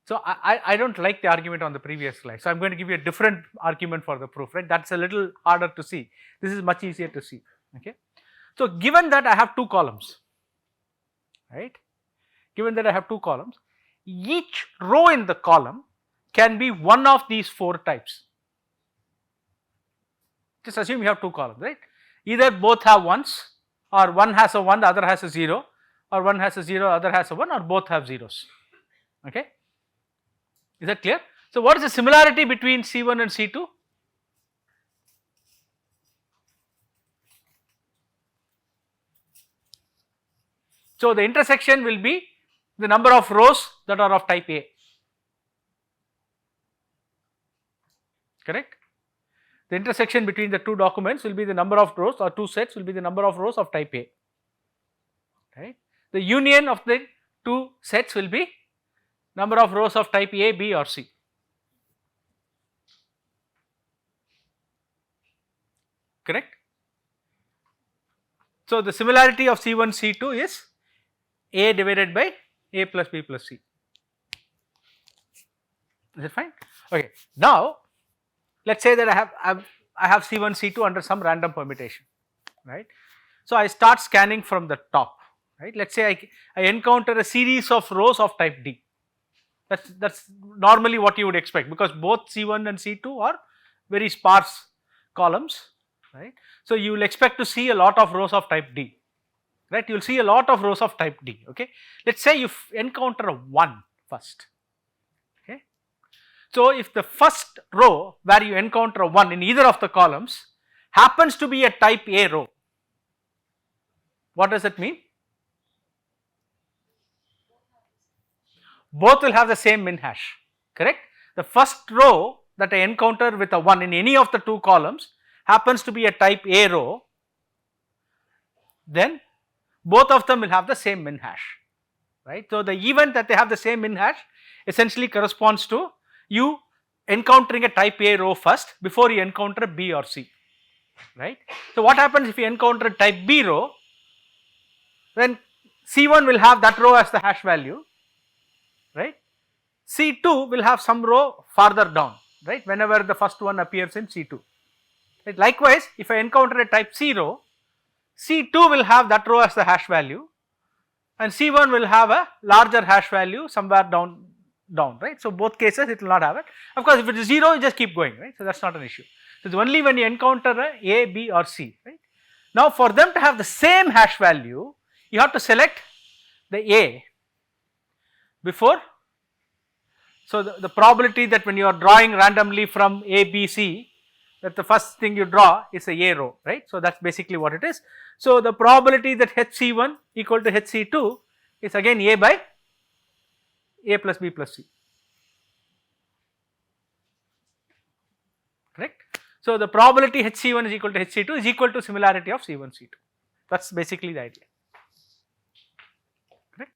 So I don't like the argument on the previous slide. So I'm going to give you a different argument for the proof, right? That's a little harder to see. This is much easier to see. Okay. So given that I have two columns, right? Given that I have two columns, each row in the column can be one of these four types. Just assume you have two columns, right? Either both have ones, or one has a 1, the other has a 0, or one has a 0, other has a 1, or both have zeros. Okay. Is that clear? So what is the similarity between C1 and C2? So the intersection will be the number of rows that are of type A. Correct? The intersection between the two documents will be the number of rows, or two sets will be the number of rows of type A. Right? The union of the two sets will be number of rows of type A, B, or C. Correct? So the similarity of C1, C2 is A divided by A plus B plus C. Is it fine? Okay. Now let us say that I have C1, C2 under some random permutation, right. So I start scanning from the top, right. Let us say I encounter a series of rows of type D. That's normally what you would expect, because both C1 and C2 are very sparse columns, right. So you will expect to see a lot of rows of type D, right. You will see a lot of rows of type D. Okay. Let us say you encounter a 1 first. Okay. So if the first row where you encounter a 1 in either of the columns happens to be a type A row, what does it mean? Both will have the same min hash, correct. The first row that I encounter with a 1 in any of the two columns happens to be a type A row, then both of them will have the same min hash, right. So the event that they have the same min hash essentially corresponds to you encountering a type A row first before you encounter B or C, right. So what happens if you encounter a type B row? Then C1 will have that row as the hash value, right. C2 will have some row farther down, right, whenever the first one appears in C2. Right. Likewise, if I encounter a type C row, C2 will have that row as the hash value, and C1 will have a larger hash value somewhere down, right. So both cases it will not have it. Of course, if it is 0, you just keep going, right. So that is not an issue. So it is only when you encounter a B or C, right. Now for them to have the same hash value, you have to select the A before. So the probability that when you are drawing randomly from A, B, C, that the first thing you draw is a A row, right. So that is basically what it is. So the probability that HC1 equal to HC2 is again A by A plus B plus C, correct. So the probability HC1 is equal to HC2 is equal to similarity of C1, C2. That is basically the idea, correct.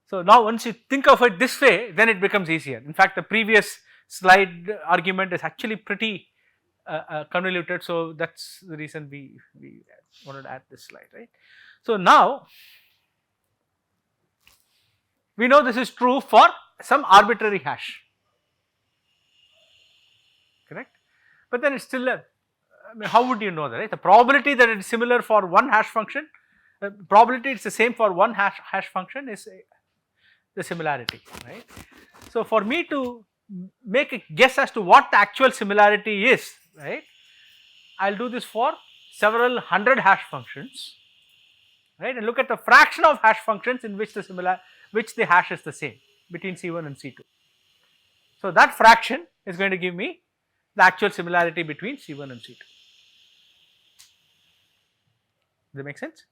So now once you think of it this way, then it becomes easier. In fact, the previous slide argument is actually pretty convoluted, so that is the reason we wanted to add this slide, right. So now we know this is true for some arbitrary hash, correct, but then it is still I mean, how would you know that, right? The probability that it is similar for one hash function, probability it is the same for one hash function is the similarity, right. So for me to make a guess as to what the actual similarity is, right, I will do this for several hundred hash functions, right, and look at the fraction of hash functions in which the hash is the same between C1 and C2. So that fraction is going to give me the actual similarity between C1 and C2. Does that make sense?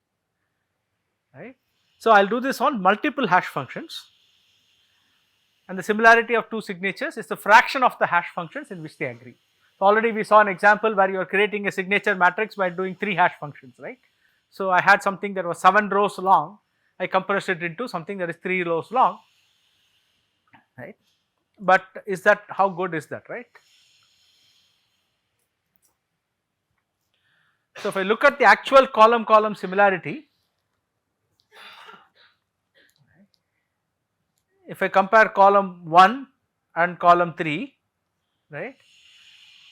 Right. So I will do this on multiple hash functions, and the similarity of two signatures is the fraction of the hash functions in which they agree. So already we saw an example where you are creating a signature matrix by doing 3 hash functions, right. So I had something that was 7 rows long, I compressed it into something that is 3 rows long, right. But is that, how good is that, right? So if I look at the actual column similarity, if I compare column 1 and column 3, right.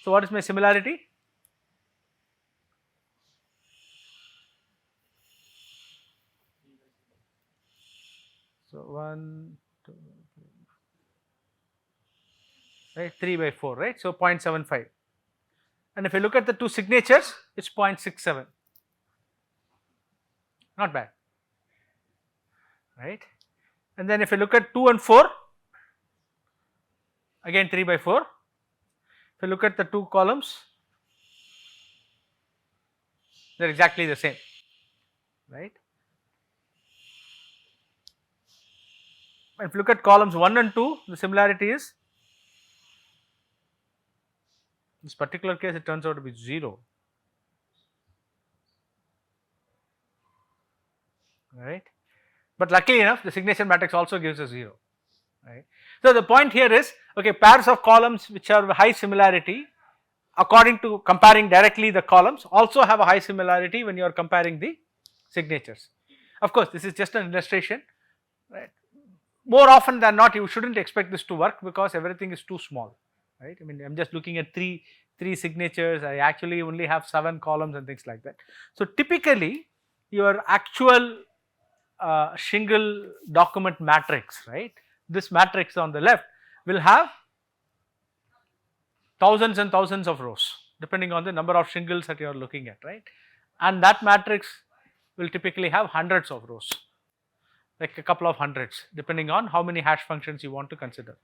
So, what is my similarity? So, 1, 2, 3, right, 3 by 4, right. So, 0.75, and if I look at the two signatures, it is 0.67, not bad, right. And then if I look at 2 and 4, again 3 by 4, if I look at the two columns, they are exactly the same, right. And if you look at columns 1 and 2, the similarity is, in this particular case it turns out to be 0, right. But luckily enough, the signature matrix also gives us 0, right. So, the point here is, okay, pairs of columns which are high similarity according to comparing directly the columns also have a high similarity when you are comparing the signatures. Of course, this is just an illustration, right. More often than not, you shouldn't expect this to work because everything is too small, right. I mean, I am just looking at three signatures, I actually only have 7 columns and things like that. So, typically your actual shingle document matrix, right, this matrix on the left will have thousands and thousands of rows depending on the number of shingles that you are looking at, right, and that matrix will typically have hundreds of rows, like a couple of hundreds depending on how many hash functions you want to consider,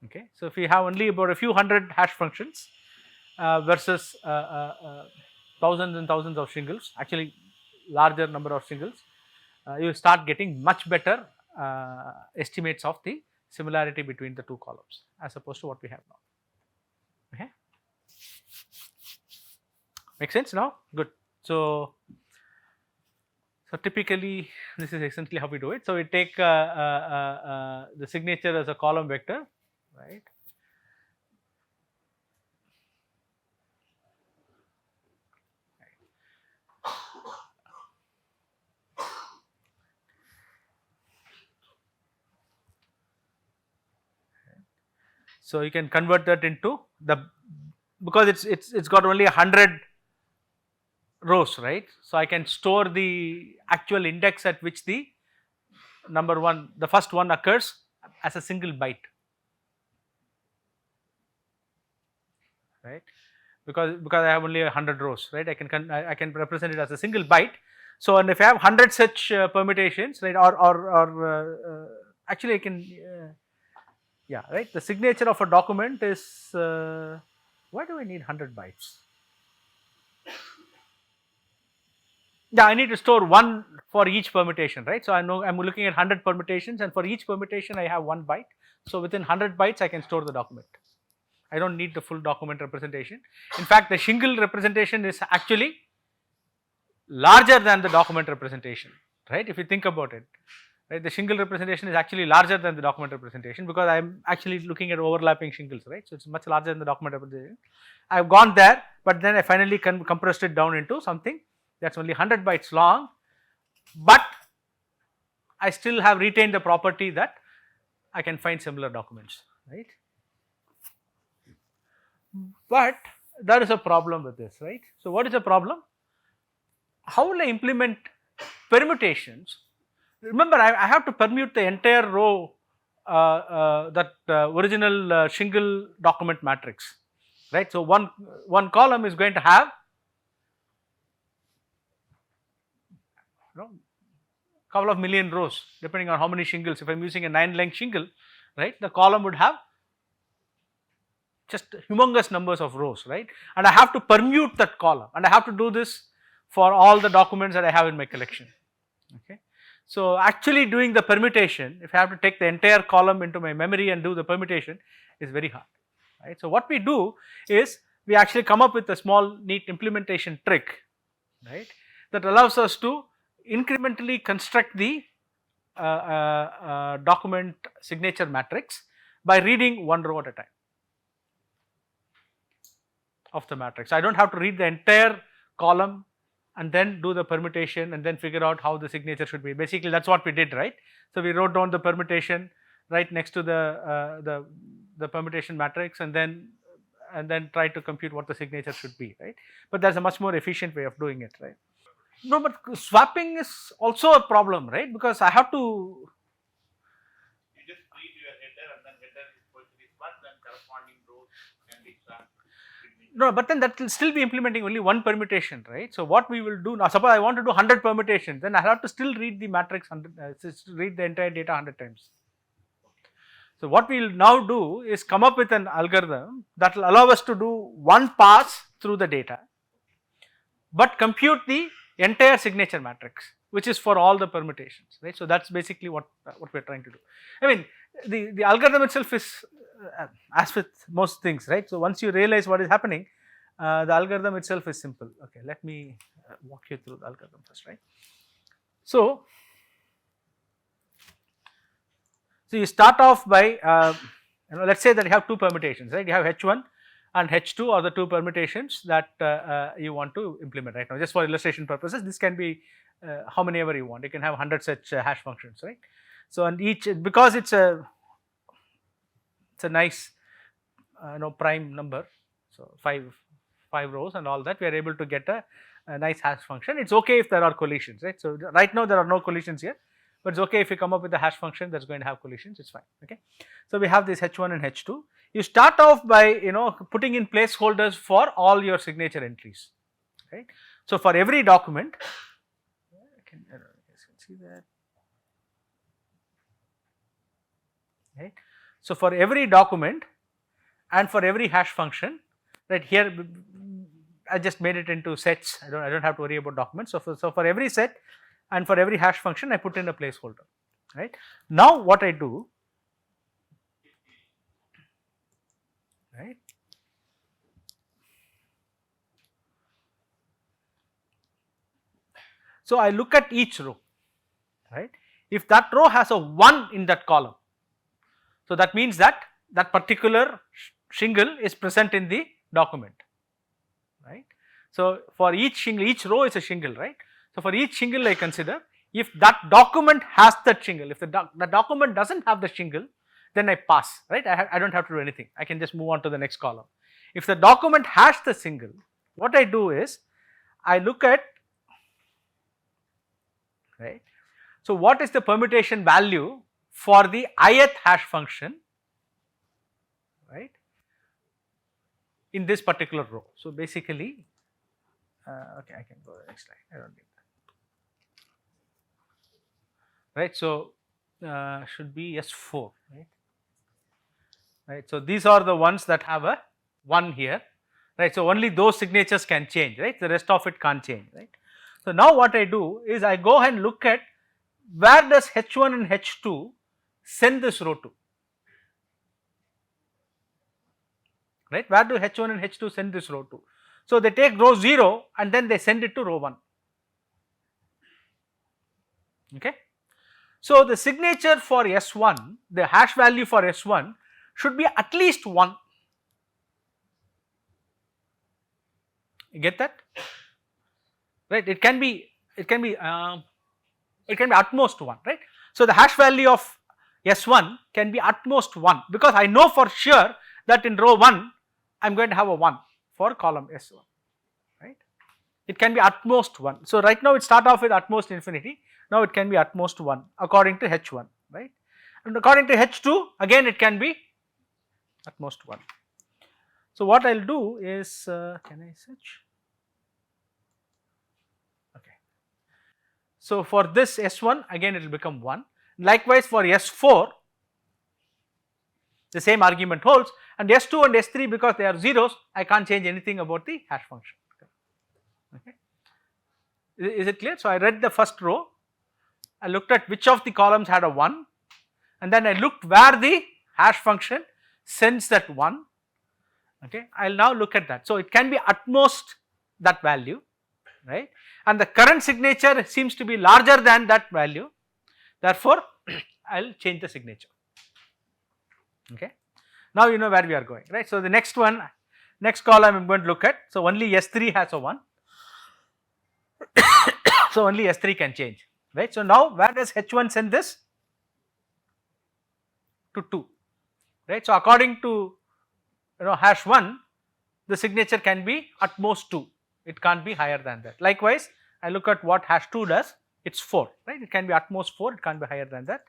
okay. So, if you have only about a few hundred hash functions versus thousands and thousands of shingles, actually larger number of shingles, you will start getting much better estimates of the similarity between the two columns as opposed to what we have now, okay. Make sense now? Good. So, typically this is essentially how we do it. So, we take the signature as a column vector, right. So, you can convert that into the, because it's got only 100 rows, right. So, I can store the actual index at which the number 1, the first one occurs as a single byte, right, because I have only 100 rows, right. I can represent it as a single byte. So, and if I have 100 such permutations, right, or actually I can yeah, right, the signature of a document is why do I need 100 bytes? Yeah, I need to store 1 for each permutation, right. So, I know I am looking at 100 permutations and for each permutation I have 1 byte. So, within 100 bytes I can store the document. I do not need the full document representation. In fact, the shingle representation is actually larger than the document representation, right, if you think about it, right. The shingle representation is actually larger than the document representation because I am actually looking at overlapping shingles, right. So, it is much larger than the document representation. I have gone there, but then I finally compressed it down into something that is only 100 bytes long, but I still have retained the property that I can find similar documents, right. But there is a problem with this, right. So, what is the problem? How will I implement permutations? Remember, I have to permute the entire row, that original shingle document matrix, right. So, one column is going to have, couple of million rows depending on how many shingles. If I am using a 9 length shingle, right, the column would have just humongous numbers of rows, right, and I have to permute that column and I have to do this for all the documents that I have in my collection, okay. So, actually doing the permutation, if I have to take the entire column into my memory and do the permutation, is very hard, right. So, what we do is we actually come up with a small neat implementation trick, right, that allows us to incrementally construct the document signature matrix by reading 1 row at a time of the matrix. I do not have to read the entire column and then do the permutation and then figure out how the signature should be. Basically that's what we did, right? So we wrote down the permutation right next to the permutation matrix, and then try to compute what the signature should be, right? But there's a much more efficient way of doing it, right? No, but swapping is also a problem, right? Because I have to. You just read your header and then header is position is 1, then corresponding rows can be swapped. No, but then that will still be implementing only one permutation, right? So what we will do now, suppose I want to do 100 permutations, then I have to still read the matrix 100, read the entire data 100 times. So what we will now do is come up with an algorithm that will allow us to do one pass through the data, but compute the entire signature matrix, which is for all the permutations, right? So that's basically what we are trying to do. I mean, the algorithm itself is as with most things, right? So once you realize what is happening, the algorithm itself is simple. Okay, let me walk you through the algorithm first, right? So you start off by let's say that you have two permutations, right? You have H1 and H2 are the two permutations that you want to implement right now. Just for illustration purposes, this can be how many ever you want. You can have 100 such hash functions, right? So and each, because it's a nice prime number, so five rows and all that, we are able to get a nice hash function. It's okay if there are collisions, right? So right now there are no collisions here, but it's okay if you come up with a hash function that's going to have collisions, it's fine, okay? So we have this H1 and H2. You start off by putting in placeholders for all your signature entries, right? So for every document, you can see that, right? So for every document and for every hash function, right here I just made it into sets. I don't have to worry about documents. So for every set and for every hash function, I put in a placeholder, right? Now what I do, right? So I look at each row, right? If that row has a 1 in that column, so that means that that particular shingle is present in the document, right? So for each shingle, each row is a shingle, right? So for each shingle I consider, if that document has that shingle, if the document doesn't have the shingle, then I pass, right? I don't have to do anything. I can just move on to the next column. If the document has the shingle, what I do is I look at, right? So what is the permutation value for the ith hash function, right, in this particular row? So basically, okay, I can go to the next slide. I don't need that, right? So should be S4, right? Right. So these are the ones that have a 1 here, right? So only those signatures can change, right? The rest of it can't change, right? So now what I do is I go and look at where does H1 and H2 send this row to, right? Where do H1 and H2 send this row to? So they take row 0 and then they send it to row 1, okay? So the signature for S1, the hash value for S1 should be at least 1. You get that, right? It can be at most 1, right? So the hash value of S1 can be at most 1, because I know for sure that in row 1 I am going to have a 1 for column S1, right? It can be at most 1. So right now it start off with at most infinity, now it can be at most 1 according to H1, right? And according to H2 again it can be at most 1. So what I will do is, can I search? Okay. So for this S1 again it will become 1. Likewise for S4 the same argument holds, and S2 and S3, because they are zeros, I can't change anything about the hash function. Okay. Is it clear? So I read the first row, I looked at which of the columns had a 1, and then I looked where the hash function sends that 1. Okay, I will now look at that. So it can be at most that value, right? And the current signature seems to be larger than that value, therefore I will change the signature. Okay, now you know where we are going, right? So the next one, next column I am going to look at, so only S3 has a 1, So only S3 can change, right. So now where does H1 send this? To 2, right. So according to hash 1, the signature can be at most 2, it can't be higher than that. Likewise, I look at what hash 2 does, it's 4, right, it can be at most 4, it can't be higher than that.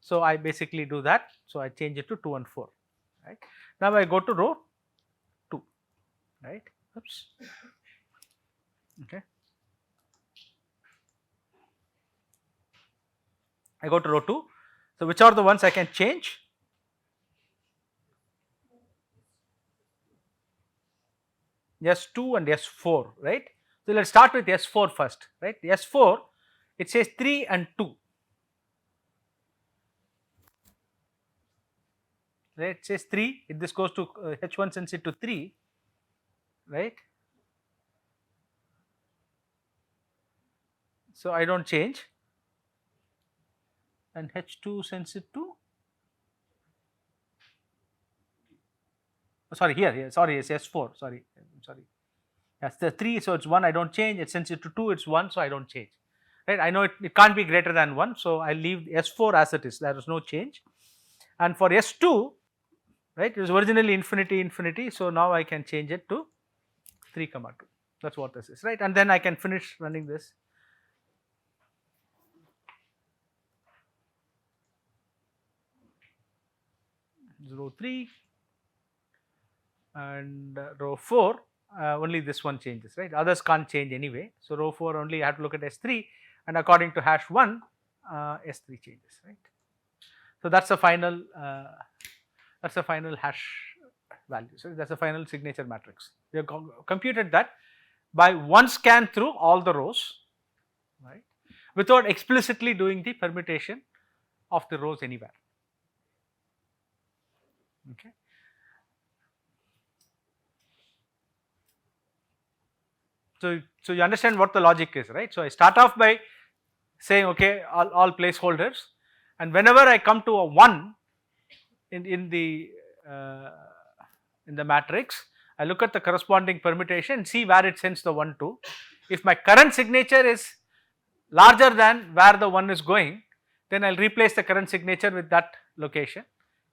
So I basically do that, so I change it to 2 and 4, right. Now I go to row 2, right, oops, okay. I go to row 2, so which are the ones I can change? S2 and S4, right. So let us start with S4 first, right. S4, it says 3 and 2, right, it says 3, if this goes to H1 sends it to 3, right. So I don't change, and H2 sends it to, sorry, here, sorry, it's S4, sorry, that's the 3, so it's 1, I don't change, it sends it to 2, it's 1, so I don't change, right. I know it can't be greater than 1, so I leave S4 as it is, there is no change. And for S2, right, it was originally infinity, so now I can change it to 3 comma 2, that's what this is, right. And then I can finish running this. Row 3 and row 4, only this one changes, right, others can't change anyway. So row 4 only I have to look at S3, and according to hash 1, S3 changes, right. So that's the final hash value, so that's the final signature matrix. We have computed that by one scan through all the rows, right, without explicitly doing the permutation of the rows anywhere, okay. So you understand what the logic is, right. So I start off by saying, okay, all placeholders, and whenever I come to a 1 in the matrix, I look at the corresponding permutation and see where it sends the 1 to. If my current signature is larger than where the 1 is going, then I will replace the current signature with that location.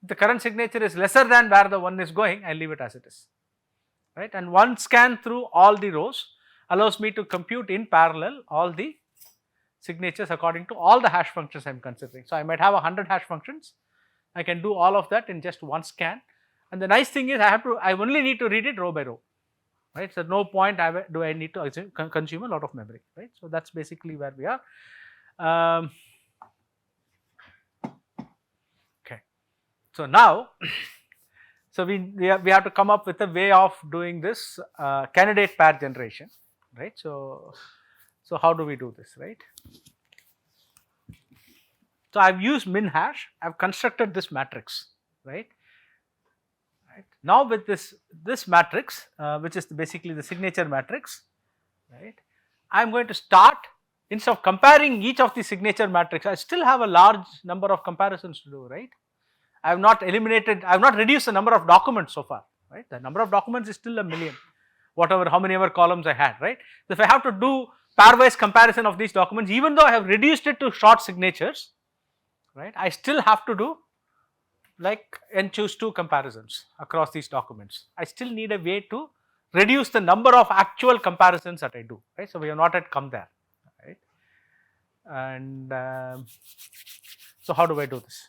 If the current signature is lesser than where the 1 is going, I leave it as it is, right. And one scan through all the rows allows me to compute in parallel all the signatures according to all the hash functions I am considering. So I might have 100 hash functions, I can do all of that in just one scan. And the nice thing is I only need to read it row by row, right. So no point do I need to consume a lot of memory, right. So that's basically where we are. Okay. So now, so we have to come up with a way of doing this candidate pair generation, right. So how do we do this, right? So I've used min hash, I've constructed this matrix, right. Now with this matrix, which is basically the signature matrix, right, I am going to start, instead of comparing each of the signature matrix, I still have a large number of comparisons to do, right. I have not reduced the number of documents so far, right. The number of documents is still a million, how many ever columns I had, right. So if I have to do pairwise comparison of these documents, even though I have reduced it to short signatures, right, I still have to do like and choose 2 comparisons across these documents. I still need a way to reduce the number of actual comparisons that I do, right. So we have not yet come there, right. And so how do I do this?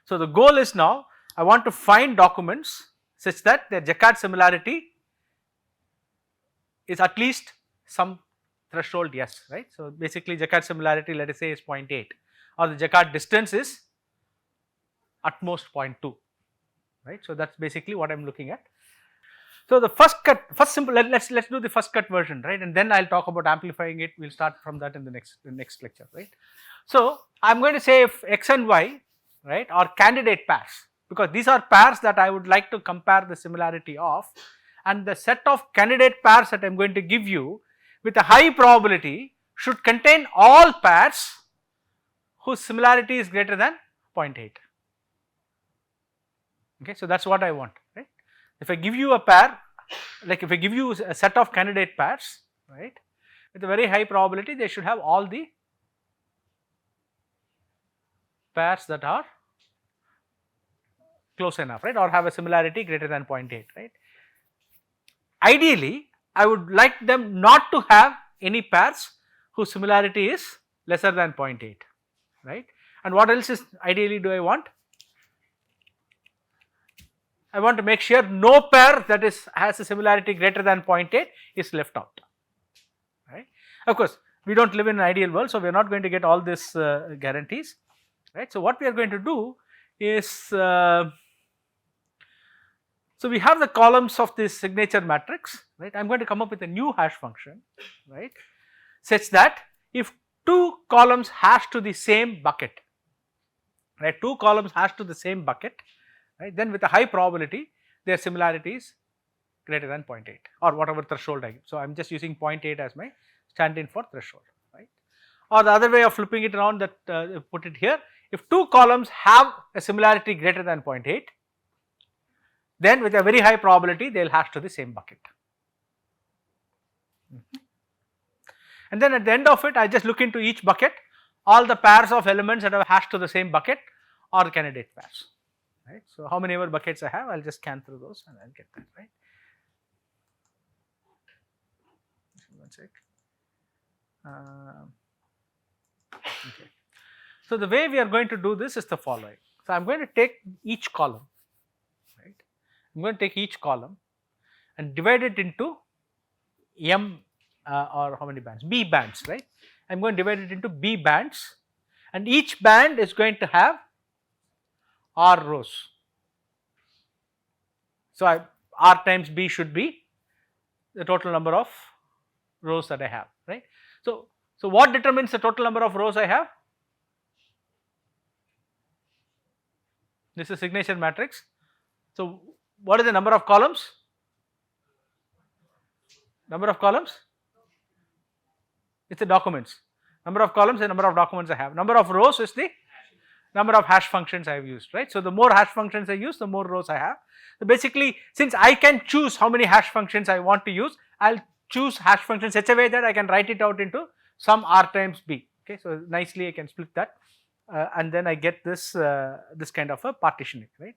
So the goal is, now I want to find documents such that their Jaccard similarity is at least some threshold, yes, right. So basically Jaccard similarity, let us say, is 0.8, or the Jaccard distance is at most 0.2, right. So that's basically what I am looking at. So the first simple, let's do the first cut version, right, and then I'll talk about amplifying it. We'll start from that in the next lecture, right. So I'm going to say if x and y, right, are candidate pairs, because these are pairs that I would like to compare the similarity of, and the set of candidate pairs that I'm going to give you with a high probability should contain all pairs whose similarity is greater than 0.8. Okay, so that's what I want, right. If I give you a pair like if I give you a set of candidate pairs, right, with a very high probability they should have all the pairs that are close enough, right, or have a similarity greater than 0.8, right. Ideally, I would like them not to have any pairs whose similarity is lesser than 0.8, right. And what else is ideally do I want? I want to make sure no pair that is has a similarity greater than 0.8 is left out, right. Of course, we do not live in an ideal world, so we are not going to get all these guarantees, right. So, what we are going to do is, so we have the columns of this signature matrix, right. I am going to come up with a new hash function, right, such that if two columns hash to the same bucket, right, two columns hash to the same bucket, right, then with a high probability their similarity is greater than 0.8 or whatever threshold I give. So, I am just using 0.8 as my stand-in for threshold, right. Or the other way of flipping it around, that put it here, if two columns have a similarity greater than 0.8, then with a very high probability they will hash to the same bucket. And then at the end of it I just look into each bucket, all the pairs of elements that have hashed to the same bucket are candidate pairs, right. So, how many ever buckets I have, I will just scan through those and I will get that, right. One sec. Okay. So, the way we are going to do this is the following. So, I am going to take each column, right, I am going to take each column and divide it into m or how many bands, b bands, right. I am going to divide it into b bands and each band is going to have r rows. So, r times b should be the total number of rows that I have, right. So, what determines the total number of rows I have? This is signature matrix. So, what is the number of columns? Number of columns? It is the documents. Number of columns is the number of documents I have. Number of rows is the number of hash functions I have used, right. So, the more hash functions I use, the more rows I have. So, basically since I can choose how many hash functions I want to use, I will choose hash functions such a way that I can write it out into some r times b, okay. So, nicely I can split that and then I get this this kind of a partitioning, right.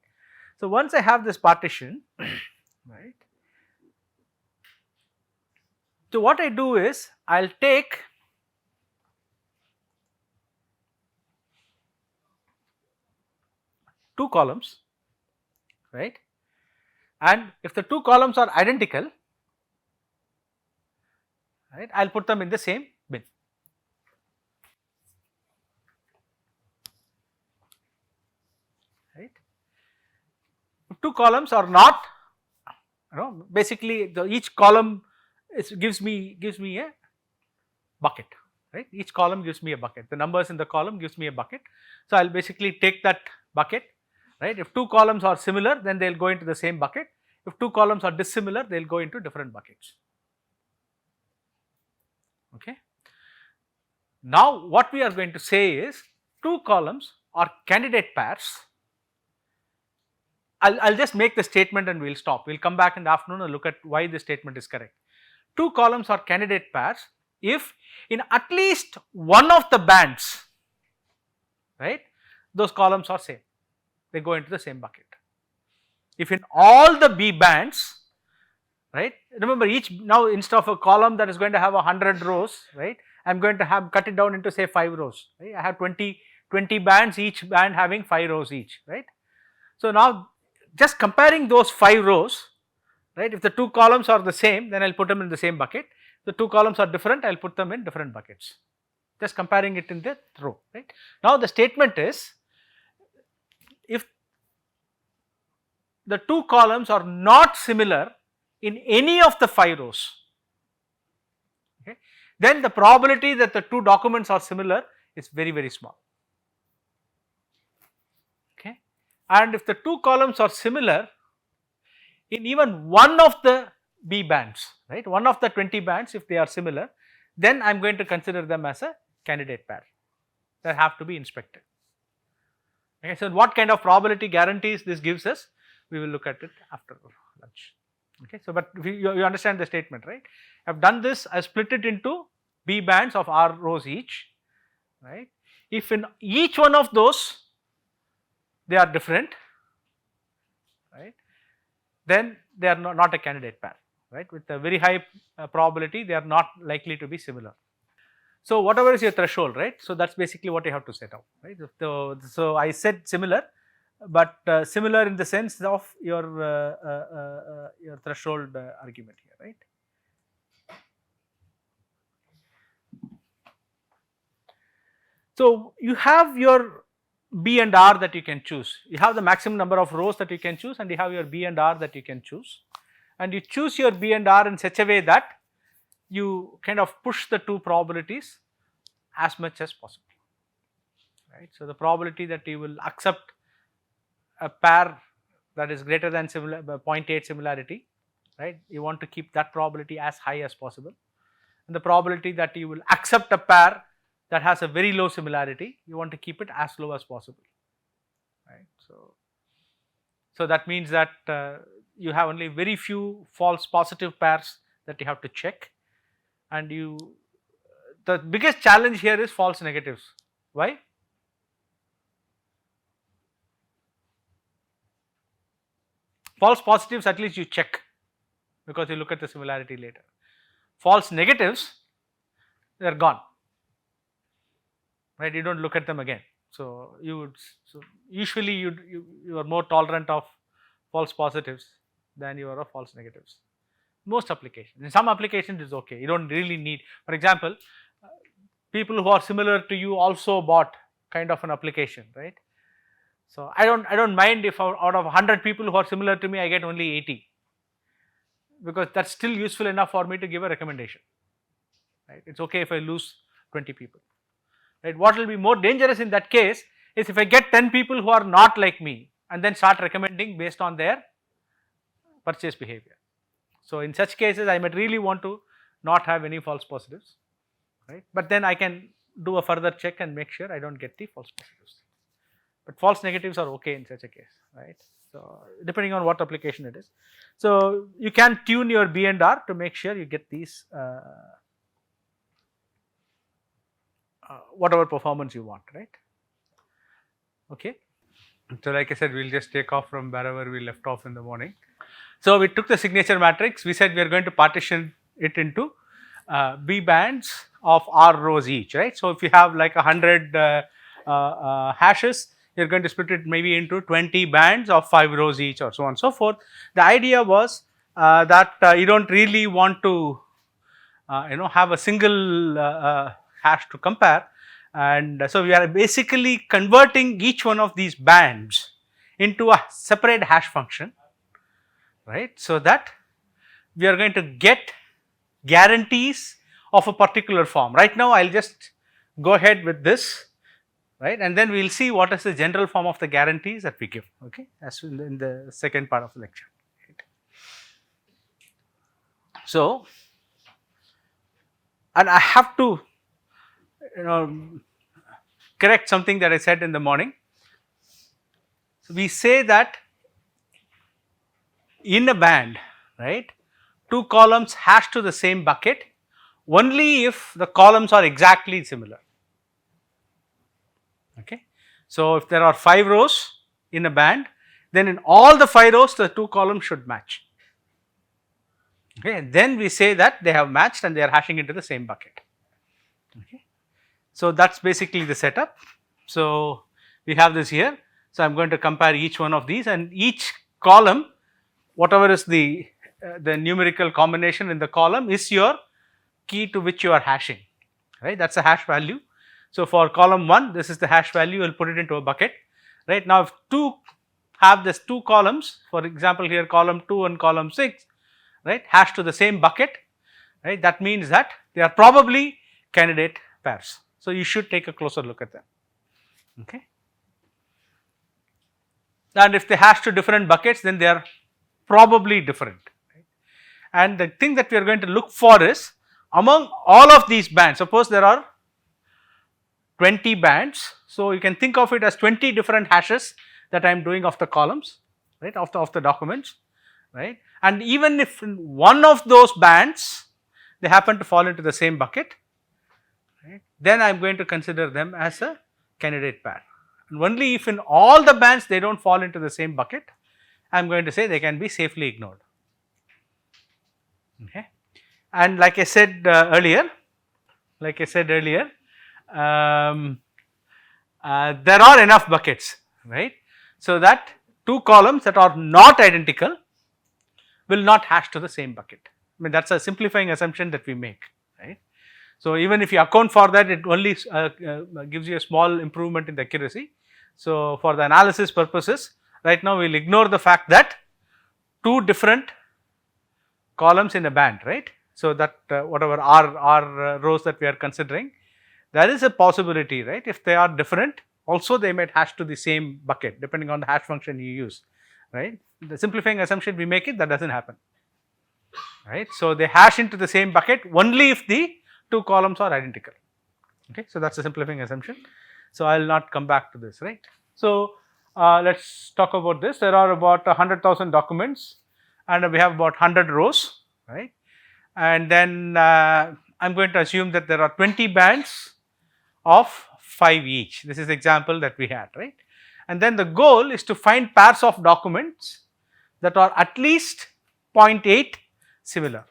So, once I have this partition, right, so what I do is I will take two columns, right, and if the two columns are identical, right, I will put them in the same bin, right. If two columns are not, basically each column gives me a bucket, right, each column gives me a bucket, the numbers in the column gives me a bucket. So, I will basically take that bucket, right. If two columns are similar, then they will go into the same bucket. If two columns are dissimilar, they will go into different buckets, okay. Now, what we are going to say is two columns are candidate pairs. I'll just make the statement and we'll stop. We'll come back in the afternoon and look at why the statement is correct. Two columns are candidate pairs if in at least one of the bands, right, those columns are same, they go into the same bucket. If in all the b bands, right, remember each, now instead of a column that is going to have 100 rows, right, I am going to have cut it down into say 5 rows, right? I have 20 bands, each band having 5 rows each, right. So, now just comparing those 5 rows, right, if the two columns are the same, then I will put them in the same bucket. If the two columns are different, I will put them in different buckets, just comparing it in the row, right. Now, the statement is if the two columns are not similar in any of the 5 rows, okay, then the probability that the two documents are similar is very, very small, okay. And if the two columns are similar in even one of the b bands, right, one of the 20 bands, if they are similar, then I am going to consider them as a candidate pair that have to be inspected, okay. So, what kind of probability guarantees this gives us, we will look at it after lunch. Okay, so but you understand the statement, right? I've done this, I split it into B bands of R rows each, right? If in each one of those they are different, right, then they are not a candidate pair, right? With a very high probability, they are not likely to be similar. So whatever is your threshold, right? So that's basically what you have to set out, right? So I said similar, but similar in the sense of your threshold argument here, right? So you have your B and R that you can choose. You have the maximum number of rows that you can choose, and you have your B and R that you can choose. And you choose your B and R in such a way that you kind of push the two probabilities as much as possible, right? So the probability that you will accept a pair that is greater than 0.8 similarity, right? You want to keep that probability as high as possible. And the probability that you will accept a pair that has a very low similarity, you want to keep it as low as possible, right? So that means that you have only very few false positive pairs that you have to check, and the biggest challenge here is false negatives. Why? False positives at least you check because you look at the similarity later. False negatives, they are gone, right? You don't look at them again. So usually you are more tolerant of false positives than you are of false negatives. Most applications. In some applications it's okay. You don't really need. For example, people who are similar to you also bought kind of an application, right? So I don't mind if out of 100 people who are similar to me, I get only 80, because that's still useful enough for me to give a recommendation, right? It's okay if I lose 20 people, right? What will be more dangerous in that case is if I get 10 people who are not like me and then start recommending based on their purchase behavior. So in such cases, I might really want to not have any false positives, right? But then I can do a further check and make sure I don't get the false positives. But false negatives are okay in such a case, right? So depending on what application it is. So you can tune your B and R to make sure you get these whatever performance you want, right? Okay. So like I said, we'll just take off from wherever we left off in the morning. So we took the signature matrix. We said we are going to partition it into B bands of R rows each, right? So if you have like 100 hashes, you're going to split it maybe into 20 bands of 5 rows each, or so on and so forth. The idea was that you don't really want to have a single hash to compare, and so we are basically converting each one of these bands into a separate hash function, right? So that we are going to get guarantees of a particular form. Right now I'll just go ahead with this, right, and then we will see what is the general form of the guarantees that we give, okay, as in the second part of the lecture, right? So, and I have to correct something that I said in the morning. So we say that in a band, right, two columns hash to the same bucket only if the columns are exactly similar. Okay. So if there are 5 rows in a band, then in all the 5 rows the 2 columns should match. Okay. And then we say that they have matched and they are hashing into the same bucket. Okay. So that's basically the setup. So we have this here. So I'm going to compare each one of these, and each column, whatever is the numerical combination in the column, is your key to which you are hashing, right? That's a hash value. So for column 1, this is the hash value. We'll put it into a bucket, right? Now if 2 have this 2 columns, for example here column 2 and column 6, right, hash to the same bucket, right? That means that they are probably candidate pairs. So you should take a closer look at them, okay? And if they hash to different buckets, then they are probably different, right? And the thing that we are going to look for is among all of these bands, suppose there are 20 bands, so you can think of it as 20 different hashes that I am doing of the columns, right, of the documents. right? And even if in one of those bands they happen to fall into the same bucket, right, then I am going to consider them as a candidate pair. And only if in all the bands they do not fall into the same bucket, I am going to say they can be safely ignored. Okay. And like I said earlier, there are enough buckets, right, so that two columns that are not identical will not hash to the same bucket. I mean, that is a simplifying assumption that we make, right. So, even if you account for that, it only gives you a small improvement in the accuracy. So, for the analysis purposes, right now we will ignore the fact that two different columns in a band, right. So, that whatever R rows that we are considering, there is a possibility, right, if they are different, also they might hash to the same bucket depending on the hash function you use, right. The simplifying assumption we make it, that does not happen, right. So, they hash into the same bucket only if the two columns are identical, okay. So, that is a simplifying assumption. So, I will not come back to this, right. So, let us talk about this. There are about 100,000 documents and we have about 100 rows, right, and then I am going to assume that there are 20 bands of 5 each. This is the example that we had, right, and then the goal is to find pairs of documents that are at least 0.8 similar,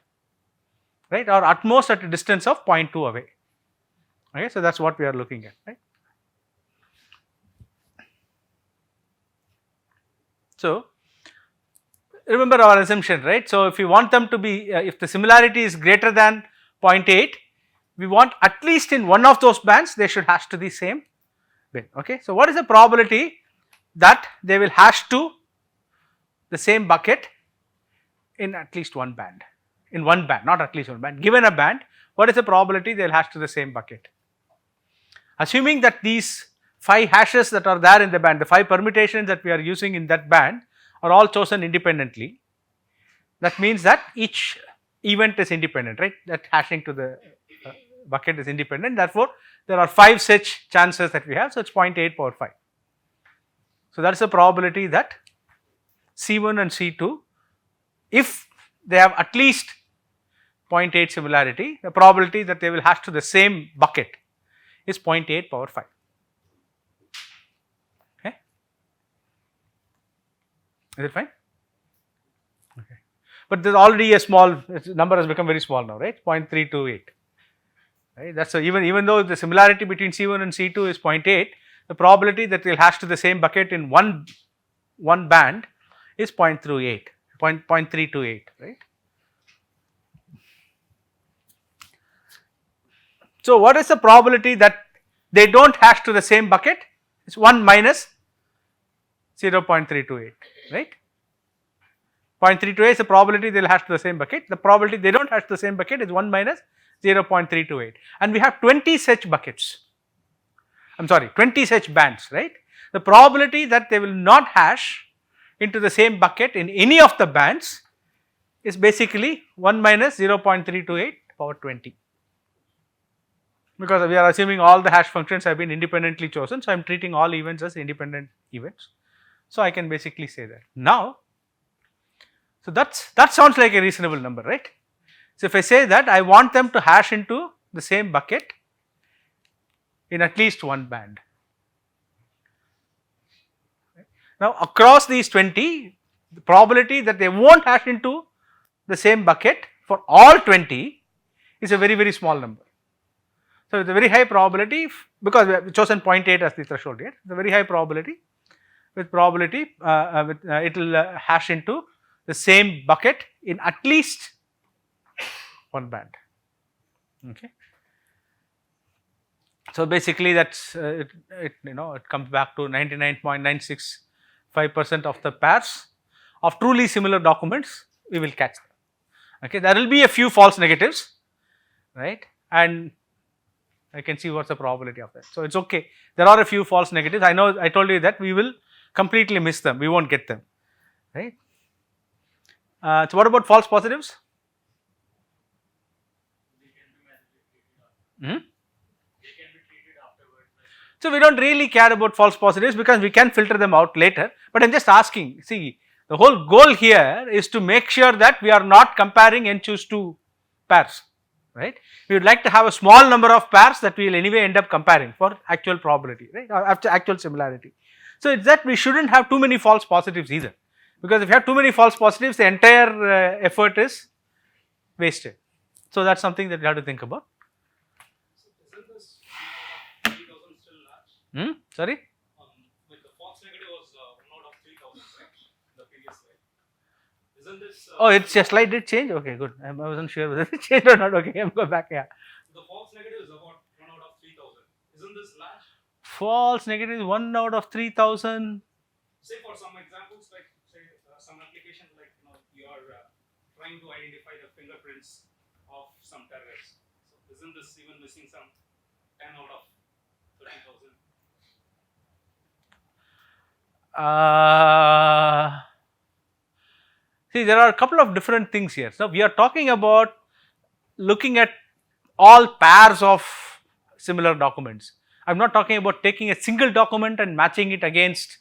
right, or at most at a distance of 0.2 away, okay. So, that is what we are looking at, right. So, remember our assumption, right. So, if we want them to be, if the similarity is greater than 0.8, we want at least in one of those bands they should hash to the same bin, okay. So, what is the probability that they will hash to the same bucket in at least one band, in one band, not at least one band, given a band, what is the probability they will hash to the same bucket? Assuming that these 5 hashes that are there in the band, the 5 permutations that we are using in that band are all chosen independently, that means that each event is independent, right, that hashing to the bucket is independent, therefore, there are 5 such chances that we have, so it is 0.8 power 5. So, that is the probability that C1 and C2, if they have at least 0.8 similarity, the probability that they will hash to the same bucket is 0.8 power 5. Okay. Is it fine? Okay. But there is already a small number has become very small now, right, 0.328, right. That is even though the similarity between C1 and C2 is 0.8, the probability that they will hash to the same bucket in one band is 0.328, right. So, what is the probability that they do not hash to the same bucket? It is 1 minus 0.328, right. 0.328 is the probability they will hash to the same bucket. The probability they do not hash to the same bucket is 1 minus 0.328, and we have 20 such buckets. I am sorry, 20 such bands, right. The probability that they will not hash into the same bucket in any of the bands is basically 1 minus 0.328 power 20, because we are assuming all the hash functions have been independently chosen. So, I am treating all events as independent events. So, I can basically say that. Now, so that sounds like a reasonable number, right. So, if I say that I want them to hash into the same bucket in at least one band. Now, across these 20, the probability that they will not hash into the same bucket for all 20 is a very small number. So, with a very high probability, because we have chosen 0.8 as the threshold here, the very high probability, with probability it will hash into the same bucket in at least one band, okay. So, basically that is it comes back to 99.965% of the pairs of truly similar documents we will catch them, okay. There will be a few false negatives, right, and I can see what is the probability of that. So, it is okay, there are a few false negatives. I know I told you that we will completely miss them, we will not get them, right. So, what about false positives? So, we do not really care about false positives because we can filter them out later, but I am just asking, see, The whole goal here is to make sure that we are not comparing n choose 2 pairs, right. We would like to have a small number of pairs that we will anyway end up comparing for actual probability, right, or after actual similarity. So, it is that we should not have too many false positives either, because if you have too many false positives, the entire effort is wasted. So, that is something that you have to think about. So isn't this 3,000 still large? Sorry? Like the false negative was 1 out of 3,000, right? The previous slide. Isn't this? Oh, it's your slide did change? Okay, good. I wasn't sure whether it changed or not. Okay, I'm going back. Yeah. The false negative is about 1 out of 3,000. Isn't this large? False negative is 1 out of 3,000. Say for some examples, like say some application, like you are trying to identify the fingerprints of some terrorists. So isn't this even missing some 10 out of 30,000? See, there are a couple of different things here. So, we are talking about looking at all pairs of similar documents. I am not talking about taking a single document and matching it against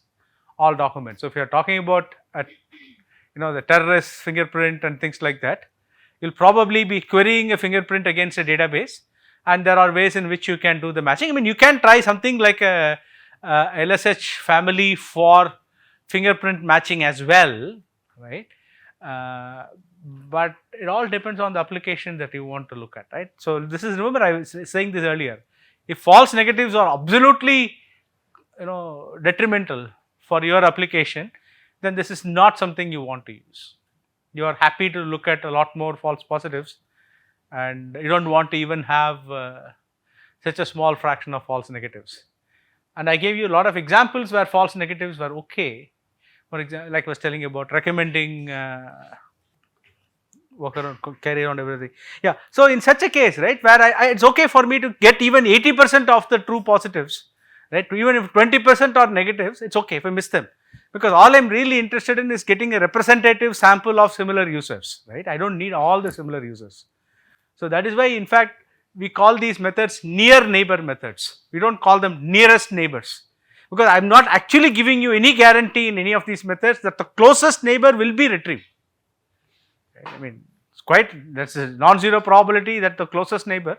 all documents. So, if you are talking about the terrorist fingerprint and things like that, you will probably be querying a fingerprint against a database, and there are ways in which you can do the matching. I mean, you can try something like a LSH family for fingerprint matching as well, right. But it all depends on the application that you want to look at, right. So, this is, remember I was saying this earlier, if false negatives are absolutely detrimental for your application, then this is not something you want to use. You are happy to look at a lot more false positives, and you do not want to even have such a small fraction of false negatives. And I gave you a lot of examples where false negatives were okay. For example, like I was telling you about recommending walk around, carry around everything. Yeah. So, in such a case, right, where it is okay for me to get even 80% of the true positives, right, even if 20% are negatives, it is okay if I miss them, because all I am really interested in is getting a representative sample of similar users, right. I do not need all the similar users. So, that is why in fact we call these methods near neighbor methods. We do not call them nearest neighbors, because I am not actually giving you any guarantee in any of these methods that the closest neighbor will be retrieved. Right? I mean, it's quite, that's a non-zero probability that the closest neighbor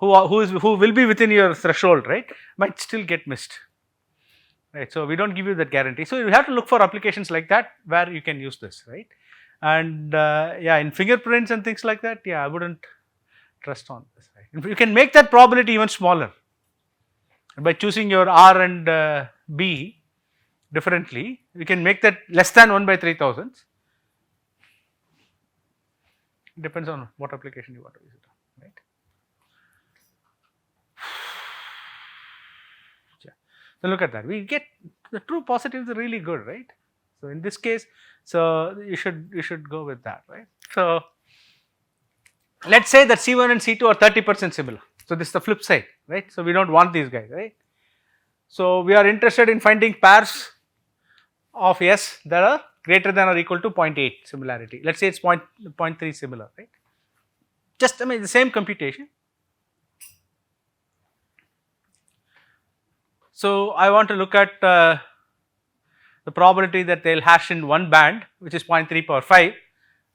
who will be within your threshold, right, might still get missed. Right. So, we do not give you that guarantee. So, you have to look for applications like that where you can use this, right. And yeah, in fingerprints and things like that, yeah, I would not trust on this, right. You can make that probability even smaller by choosing your R and B differently. You can make that less than 1 by 3,000. It depends on what application you want to use it on, right. Yeah. So, look at that, we get the true positives are really good, right. So, in this case, so you should go with that, right. So, let us say that C1 and C2 are 30% similar. So, this is the flip side, right. So, we do not want these guys, right. So, we are interested in finding pairs of S that are greater than or equal to 0.8 similarity. Let us say it is 0.3 similar, right. Just, I mean, the same computation. So, I want to look at the probability that they will hash in one band, which is 0.3 power 5,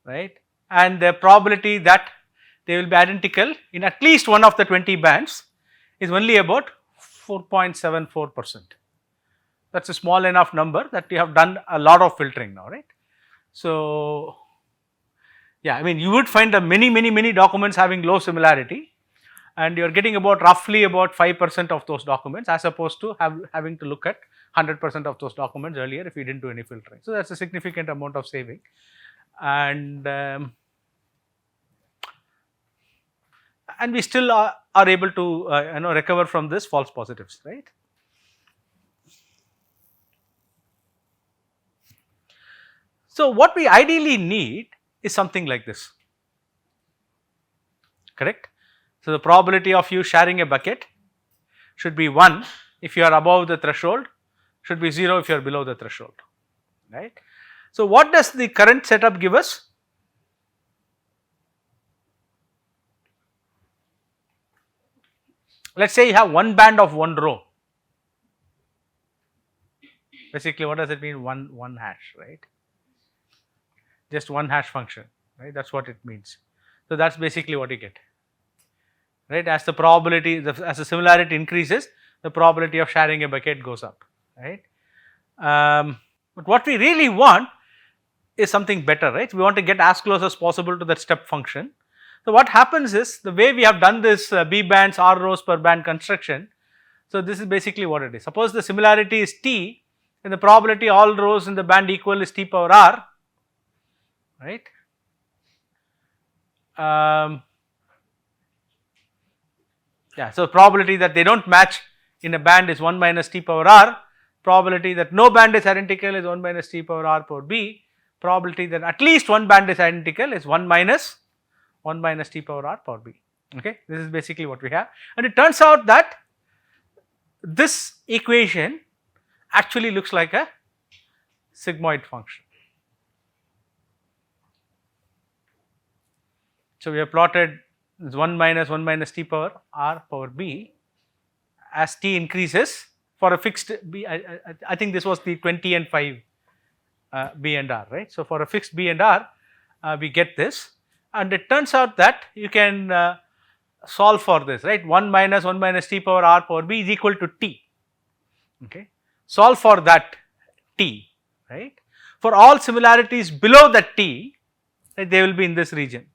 right, and the probability that they will be identical in at least one of the 20 bands is only about 4.74%. That is a small enough number that we have done a lot of filtering now, right. So, yeah, I mean, you would find many documents having low similarity, and you are getting about roughly about 5% of those documents, as opposed to having to look at 100% of those documents earlier if we did not do any filtering. So, that is a significant amount of saving, and we still are able to recover from this false positives, right. So, what we ideally need is something like this, correct. So, the probability of you sharing a bucket should be 1 if you are above the threshold, should be 0 if you are below the threshold, right. So, what does the current setup give us? Let us say you have one band of one row. Basically, what does it mean, one hash, right. just one hash function, right? That's what it means. So that's basically what you get, right? As the probability, as the similarity increases, the probability of sharing a bucket goes up, right? But what we really want is something better, right? We want to get as close as possible to that step function. So what happens is, the way we have done this B bands, R rows per band construction, so this is basically what it is. Suppose the similarity is T, and the probability all rows in the band equal is T power R, right? Yeah, so probability that they don't match in a band is 1 minus T power R, probability that no band is identical is 1 minus T power R power B, probability that at least one band is identical is 1 minus T power R power B. Okay, this is basically what we have, and it turns out that this equation actually looks like a sigmoid function. So we have plotted 1 minus T power R power B as T increases for a fixed B. I think this was the 20 and 5 B and R, right? So for a fixed B and R, we get this, and it turns out that you can solve for this, right? 1 minus T power R power B is equal to T. Okay, solve for that T, right? For all similarities below that T, right, they will be in this region.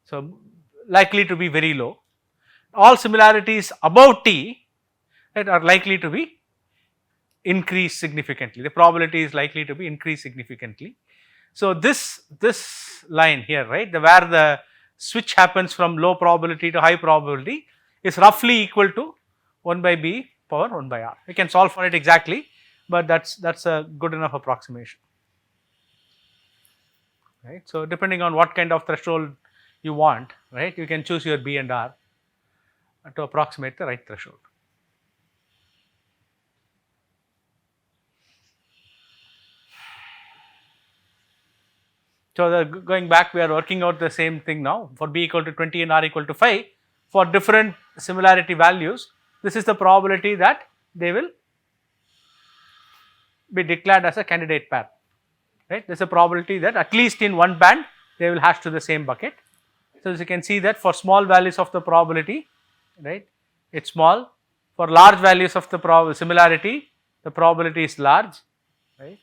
So likely to be very low. All similarities above T, right, are likely to be increased significantly. The probability is likely to be increased significantly. So this line here, right, where the switch happens from low probability to high probability is roughly equal to 1 by B power 1 by R. We can solve for it exactly, but that's a good enough approximation, right? So depending on what kind of threshold you want, right, you can choose your B and R to approximate the right threshold. So going back, we are working out the same thing now for B equal to 20 and R equal to 5 for different similarity values. This is the probability that they will be declared as a candidate pair, right? There is a probability that at least in one band they will hash to the same bucket. So as you can see that for small values of the probability, right, it's small. For large values of the similarity, the probability is large, right?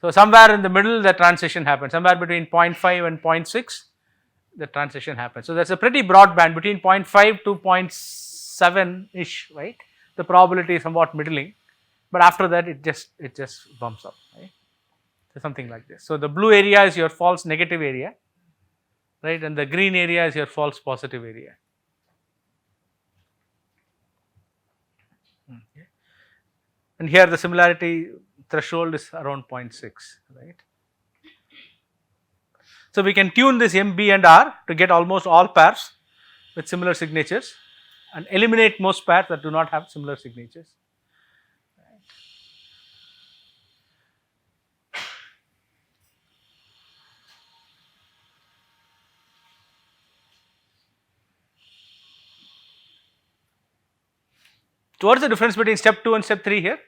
So somewhere in the middle the transition happens, somewhere between 0.5 and 0.6 the transition happens. So that's a pretty broad band between 0.5 to 0.7 ish, right? The probability is somewhat middling, but after that it just bumps up, right? So something like this. So the blue area is your false negative area, right, and the green area is your false positive area. Okay. And here the similarity threshold is around 0.6, right. So we can tune this M, B and R to get almost all pairs with similar signatures and eliminate most pairs that do not have similar signatures. So what is the difference between step 2 and step 3 here?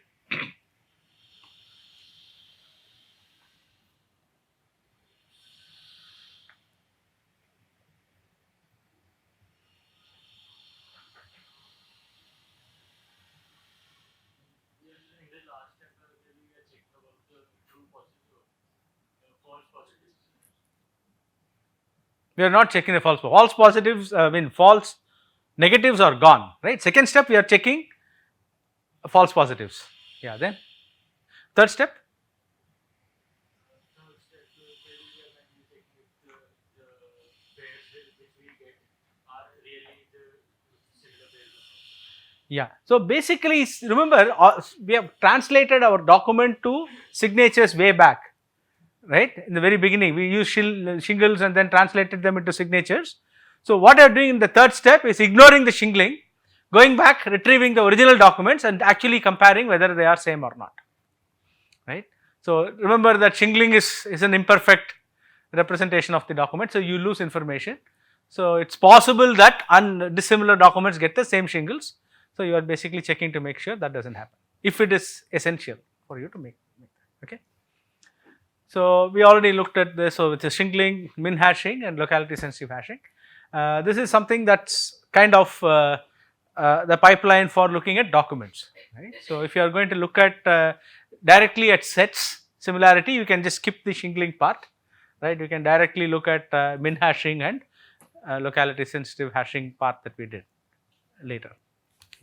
We are not checking the false positives, false negatives are gone, right. Second step we are checking false positives. Yeah, then third step. Yeah, so basically remember we have translated our document to signatures way back, right. In the very beginning we used shingles and then translated them into signatures. So what I am doing in the third step is ignoring the shingling, going back, retrieving the original documents and actually comparing whether they are same or not, right. So remember that shingling is an imperfect representation of the document, so you lose information. So it's possible that dissimilar documents get the same shingles. So you are basically checking to make sure that doesn't happen, if it is essential for you to make that, okay. So, we already looked at this, so with the shingling, min hashing and locality sensitive hashing. This is something that is kind of the pipeline for looking at documents, right. So, if you are going to look at directly at sets similarity, you can just skip the shingling part, right. You can directly look at min hashing and locality sensitive hashing part that we did later,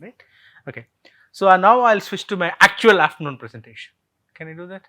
right. Okay. So, now I will switch to my actual afternoon presentation. Can I do that?